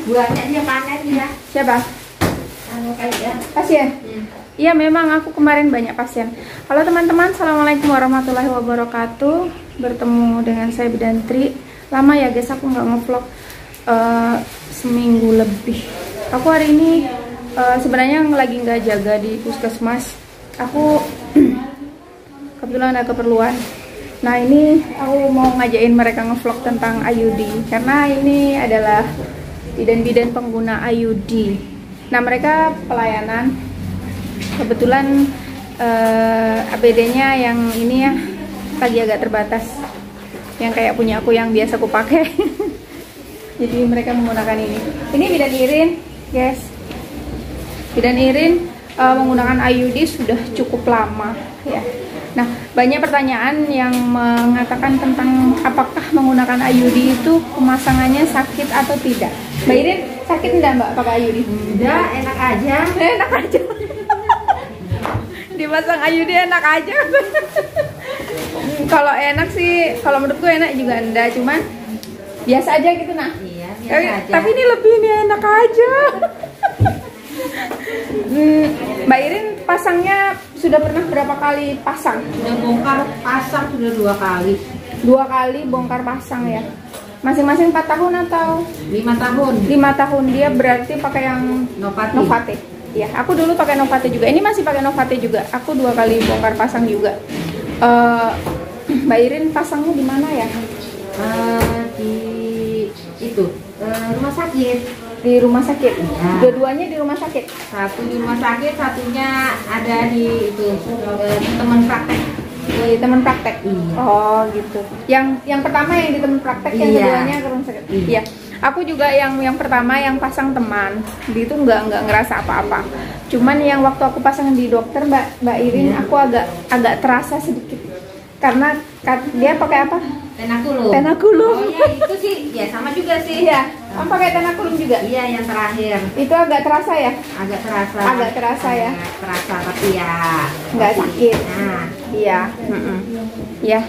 Buahnya dia panen ya. Siapa? Pasien? Iya, memang aku kemarin banyak pasien. Halo teman-teman, assalamualaikum warahmatullahi wabarakatuh. Bertemu dengan saya Bidantri. Lama ya guys, aku nggak ngevlog seminggu lebih. Aku hari ini sebenarnya lagi nggak jaga di puskesmas. Aku kebetulan ada keperluan. Nah ini aku mau ngajain mereka ngevlog tentang IUD karena ini adalah bidan-bidan pengguna IUD. Nah mereka pelayanan, kebetulan APD-nya yang ini ya lagi agak terbatas, yang kayak punya aku yang biasa aku pakai. Jadi mereka menggunakan ini. Ini bidan Irin, guys. Bidan Irin menggunakan IUD sudah cukup lama ya. Nah, banyak pertanyaan yang mengatakan tentang apakah menggunakan IUD itu pemasangannya sakit atau tidak. Mbak Irin, sakit enggak Mbak pakai IUD? Enggak, enak aja. Enak aja. Dipasang IUD enak aja. Kalau enak sih, kalau menurutku enak juga enggak, cuman biasa aja gitu nah. Iya, biasa aja. Tapi ini lebih nih enak aja. Mbak Irin pasangnya sudah pernah berapa kali pasang? Udah bongkar pasang sudah 2 kali. 2 kali bongkar pasang ya. Masing-masing 4 tahun atau 5 tahun. 5 tahun. Dia berarti pakai yang Novate. Ya, aku dulu pakai Novate juga. Ini masih pakai Novate juga. Aku 2 kali bongkar pasang juga. Mbak Irin pasangnya di mana ya? Di itu rumah sakit. Di rumah sakit. Ya. Dua-duanya di rumah sakit. Satu di rumah sakit, satunya ada di itu teman praktek. Di teman praktek. Iya. Oh gitu. Yang pertama yang di teman praktek, yang Iya. keduanya ke rumah sakit. Iya. Aku juga yang pertama yang pasang teman, di itu nggak ngerasa apa-apa. Cuman yang waktu aku pasang di dokter Mbak Irin, aku agak terasa sedikit karena dia pakai apa? Tenakulum. Tenakulum. Oh ya itu sih, ya sama juga sih. Iya. Pakai tenakulum juga. Iya yang terakhir. Itu agak terasa ya? Agak terasa. Agak terasa ya. Agak terasa tapi ya Nggak sakit. Nah, Iya. Ya.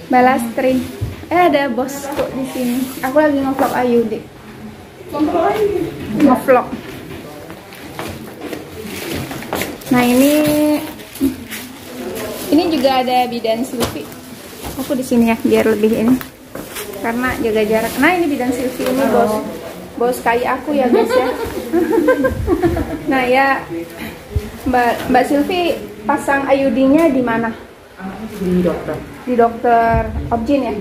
Balastri. Ada bosku di sini. Aku lagi ngevlog IUD. Ngevlog. Nah ini juga ada bidan Silvi. Aku di sini ya biar lebih ini. Karena jaga jarak. Nah ini bidan Silvi ini bos kayak aku ya guys ya. Nah ya Mbak Silvi pasang IUD-nya di mana? di dokter. Di dokter Objin ya.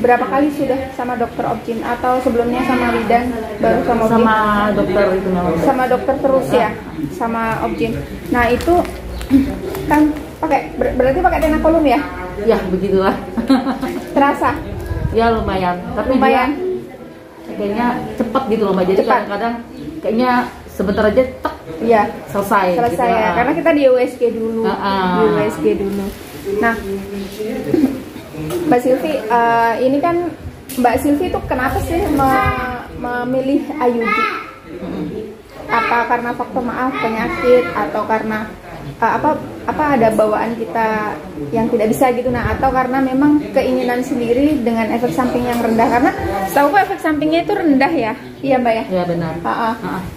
Berapa kali sudah sama dokter Objin atau sebelumnya sama bidan baru sama Objin? Sama dokter itu namanya. Sama dokter terus ya, sama Objin. Nah itu kan berarti pakai tenakulum ya? Ya begitulah. Terasa? Ya lumayan. Tapi Lumayan. dia kayaknya cepat gitu loh Mbak. Jadi Cepat. kadang-kadang kayaknya sebentar aja tek Iya. selesai. Selesai gitu. ya, karena kita di USG dulu. Di USG dulu. Nah, Mbak Silvi, ini kan Mbak Silvi itu kenapa sih memilih IUD? Apa karena faktor maaf penyakit atau karena apa ada bawaan kita yang tidak bisa gitu, nah atau karena memang keinginan sendiri dengan efek samping yang rendah, karena setahu aku efek sampingnya itu rendah ya, iya Mbak ya? Ya benar.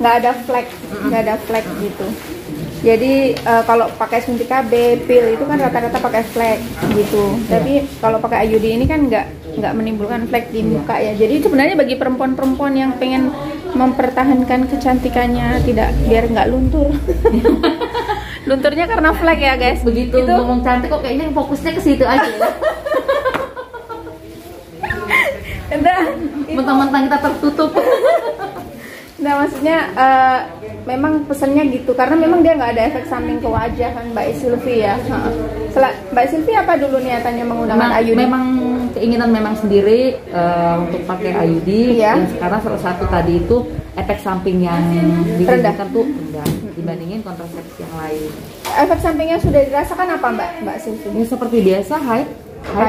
Nggak ada flek gitu. Jadi kalau pakai suntik KB, pil itu kan rata-rata pakai flek gitu. Tapi kalau pakai IUD ini kan nggak menimbulkan flek di muka ya. Jadi sebenarnya bagi perempuan-perempuan yang pengen mempertahankan kecantikannya tidak biar nggak luntur. Lunturnya karena flek ya guys. Begitu itu ngomong cantik kok kayaknya fokusnya ke situ aja ya. Mentang-mentang kita tertutup. Nah maksudnya memang pesannya gitu karena memang dia nggak ada efek samping ke wajah kan Mbak Silvi ya. Mbak Silvi apa dulu niatannya menggunakan IUD? Memang keinginan memang sendiri untuk pakai IUD ya. Dan sekarang salah satu tadi itu efek samping yang dirindukan tuh rendah dibandingin kontrasepsi yang lain. Efek sampingnya sudah dirasakan apa Mbak Silvi? Ini seperti biasa haid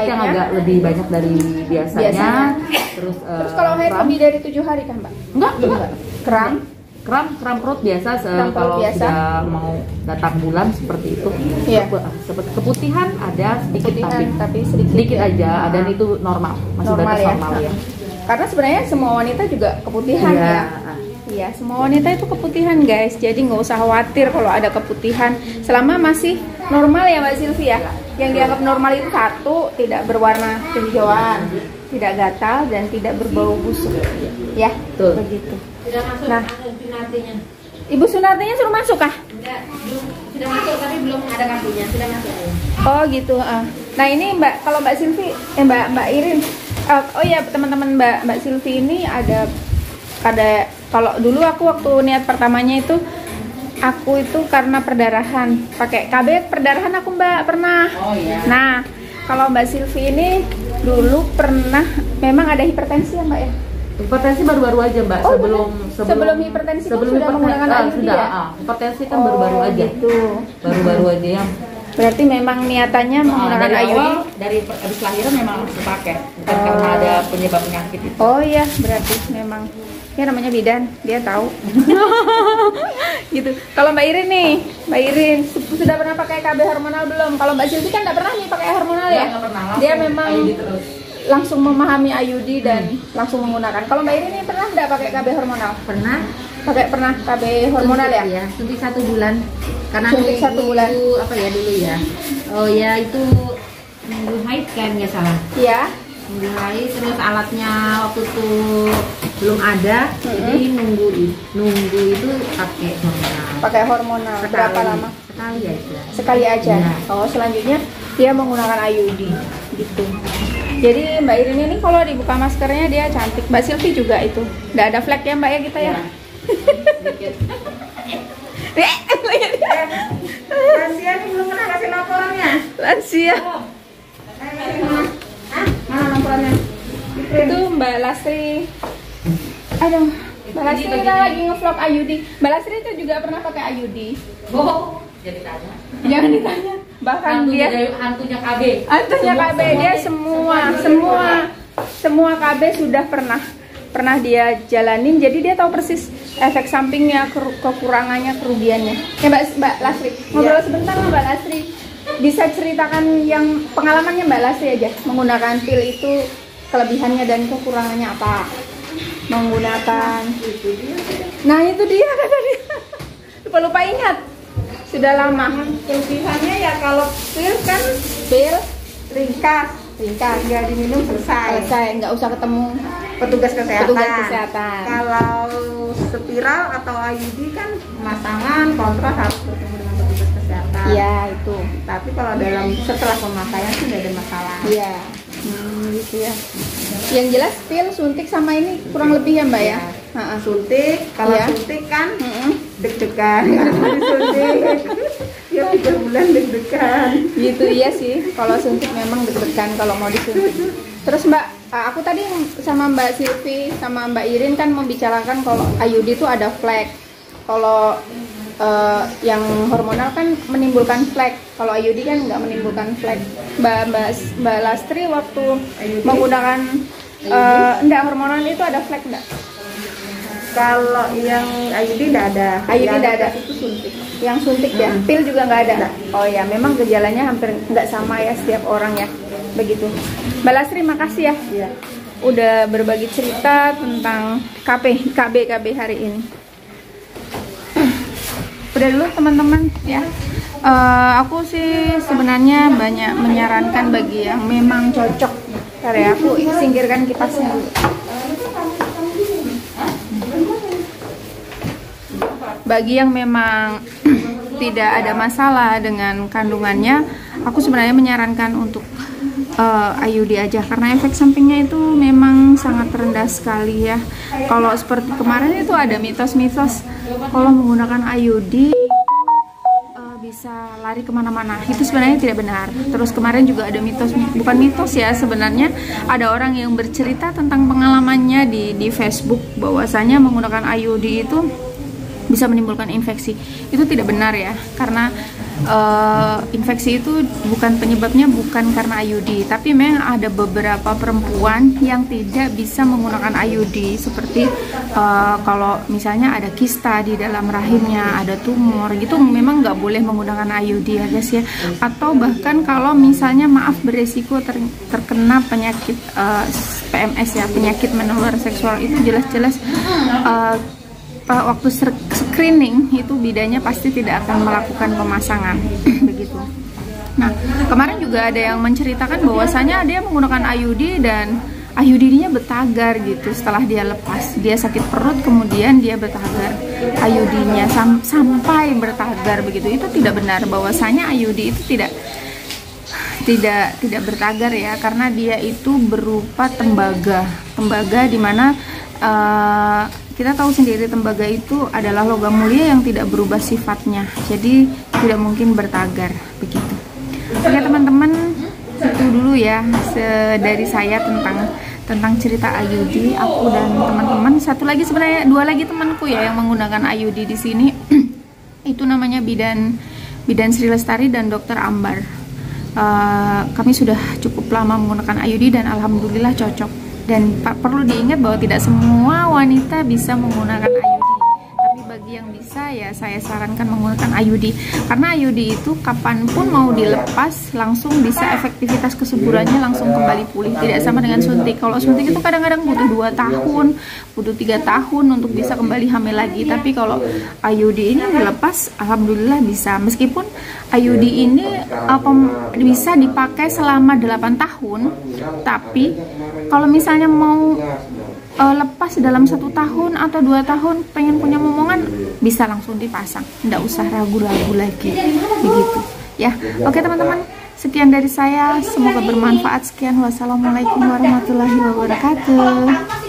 yang agak lebih banyak dari biasanya. Terus kalau haid lebih dari 7 hari kan Mbak? Enggak. Kram perut biasa kalau biasa. sudah mau datang bulan seperti itu. Iya. Seperti keputihan ada sedikit tapi sedikit aja dan itu normal, masih normal batas ya. normal ya. Karena sebenarnya semua wanita juga keputihan ya. Iya, semua wanita itu keputihan guys. Jadi nggak usah khawatir kalau ada keputihan selama masih normal ya Mbak Sylvia. Yang dianggap normal itu satu, tidak berwarna kehijauan, tidak gatal dan tidak berbau busuk. Ya, Betul. begitu. Sudah masuk Nah. Sunatinya. Ibu Sunatinya suruh masuk kah? Enggak, belum, sudah masuk tapi belum ada kartunya. Sudah masuk. Oh gitu. Nah ini Mbak, kalau Mbak Sylvie, Mbak Irin, oh ya teman-teman Mbak Sylvie ini ada kalau dulu aku waktu niat pertamanya itu aku itu karena perdarahan pakai KB perdarahan aku Mbak pernah. Oh iya. Nah kalau Mbak Sylvie ini dulu pernah memang ada hipertensi ya Mbak ya? Hipertensi baru-baru aja Mbak, Oh, sebelum hipertensi sebelum sudah menggunakan IUD sudah, ya? hipertensi kan baru-baru aja. Gitu. Baru-baru aja yang Berarti memang niatannya menggunakan dari IUD. awal, dari habis lahiran memang harus dipakai, bukan karena ada penyebab penyakit itu. Oh iya, berarti memang ya namanya bidan, dia tahu. Gitu. Kalau Mbak Irin nih, Mbak Irin sudah pernah pakai KB hormonal belum? Kalau Mbak Sylvie kan nggak pernah nih pakai hormonal ya? Nggak pernah, Dia langsung memang IUD terus. langsung memahami IUD dan langsung menggunakan. Kalau Mbak Irin nih pernah nggak pakai KB hormonal? Pernah? Pernah KB hormonal ya? Iya, suntik 1 bulan. Karena Suntik 1 bulan. itu apa ya dulu ya? Oh ya itu minggu haid kan nggak salah. Iya. Minggu haid terus alatnya waktu itu belum ada, jadi nunggu itu pakai hormonal. Pakai hormonal. Berapa lama? Sekali aja. Sekali aja. Iya. Oh, selanjutnya dia menggunakan IUD gitu. Jadi Mbak Irin ini kalau dibuka maskernya dia cantik. Mbak Sylvie juga itu. Nggak ada flek ya Mbak ya kita ya? Sedikit. Lansia nih belum pernah kasih laporannya. Lansia. Mana laporannya? Itu Mbak Lastri. Aduh, Mbak Lastri kita lagi ngevlog IUD. Mbak Lastri itu juga pernah pakai IUD. Oh, jadi tanya. Jangan ditanya. Bahkan dia Hantunya KB. antunya KB dia semua KB sudah pernah dia jalanin, jadi dia tahu persis efek sampingnya, kekurangannya, kerugiannya. Ya Mbak Lastri, ngobrol sebentar sama Mbak Lastri. Bisa ceritakan yang pengalamannya Mbak Lastri aja menggunakan pil itu, kelebihannya dan kekurangannya apa? Menggunakan. Nah itu dia kata dia. Lupa ingat. Sudah lama. Kelebihannya ya kalau pil kan Pil ringkas, nggak diminum selesai. nggak usah ketemu Petugas kesehatan. Kalau spiral atau IUD kan pemasangan kontrol harus bertemu dengan petugas kesehatan. Iya itu. Tapi kalau setelah pemakaian sih nggak ada masalah. Iya. Gitu ya. Yang jelas pil suntik sama ini kurang lebih ya Mbak ya. Suntik, kalau Iya. suntik kan Mm-mm. deg-degan. Disuntik. Ya 3 bulan deg-degan. Gitu iya sih. Kalau suntik memang deg-degan kalau mau disuntik. Terus Mbak, aku tadi sama Mbak Sylvie sama Mbak Irin kan membicarakan kalau IUD itu ada flek. Kalau yang hormonal kan menimbulkan flek. Kalau IUD kan nggak menimbulkan flek. Mbak Lastri waktu menggunakan enggak hormonal itu ada flek enggak? Kalau yang IUD tidak ada. IUD Yang tidak ada. Itu suntik. Yang suntik ya, pil juga nggak ada. Oh ya, memang gejalanya hampir nggak sama ya setiap orang ya, begitu. Mbak Lastri, makasih ya, Iya. udah berbagi cerita tentang KB hari ini. Udah dulu teman-teman ya. Aku sih sebenarnya banyak menyarankan bagi yang memang cocok. Bentar ya, aku singkirkan kipasnya dulu. Bagi yang memang tidak ada masalah dengan kandungannya, aku sebenarnya menyarankan untuk IUD aja karena efek sampingnya itu memang sangat rendah sekali ya. Kalau seperti kemarin itu ada mitos-mitos kalau menggunakan IUD bisa lari kemana-mana, itu sebenarnya tidak benar. Terus kemarin juga ada mitos, bukan mitos ya, sebenarnya ada orang yang bercerita tentang pengalamannya di Facebook bahwasanya menggunakan IUD itu bisa menimbulkan infeksi. Itu tidak benar ya, karena infeksi itu bukan penyebabnya, bukan karena IUD, tapi memang ada beberapa perempuan yang tidak bisa menggunakan IUD, seperti kalau misalnya ada kista di dalam rahimnya, ada tumor gitu, memang nggak boleh menggunakan IUD ya guys ya. Atau bahkan kalau misalnya maaf beresiko terkena penyakit PMS ya, penyakit menular seksual, itu jelas-jelas waktu screening itu bidannya pasti tidak akan melakukan pemasangan begitu. Nah, kemarin juga ada yang menceritakan bahwasanya dia menggunakan IUD dan IUD-nya bertagar gitu. Setelah dia lepas, dia sakit perut, kemudian dia bertagar IUD-nya sampai bertagar begitu. Itu tidak benar, bahwasanya IUD itu tidak bertagar ya, karena dia itu berupa tembaga di mana kita tahu sendiri tembaga itu adalah logam mulia yang tidak berubah sifatnya, jadi tidak mungkin bertagar begitu. Oke teman-teman, itu dulu ya dari saya tentang cerita IUD. Aku dan teman-teman, sebenarnya dua lagi temanku ya yang menggunakan IUD di sini. Itu namanya Bidan Sri Lestari dan Dr. Ambar. Kami sudah cukup lama menggunakan IUD dan alhamdulillah cocok. Dan perlu diingat bahwa tidak semua wanita bisa menggunakan IUD, tapi bagi yang bisa ya saya sarankan menggunakan IUD, karena IUD itu kapanpun mau dilepas langsung bisa, efektivitas kesuburannya langsung kembali pulih. Tidak sama dengan suntik. Kalau suntik itu kadang-kadang butuh 2 tahun, butuh 3 tahun untuk bisa kembali hamil lagi. Tapi kalau IUD ini dilepas, alhamdulillah bisa. Meskipun IUD ini bisa dipakai selama 8 tahun, tapi kalau misalnya mau lepas dalam 1 tahun atau 2 tahun, pengen punya momongan, bisa langsung dipasang, nggak usah ragu-ragu lagi begitu ya. Oke teman-teman, sekian dari saya, semoga bermanfaat. Sekian, wassalamualaikum warahmatullahi wabarakatuh.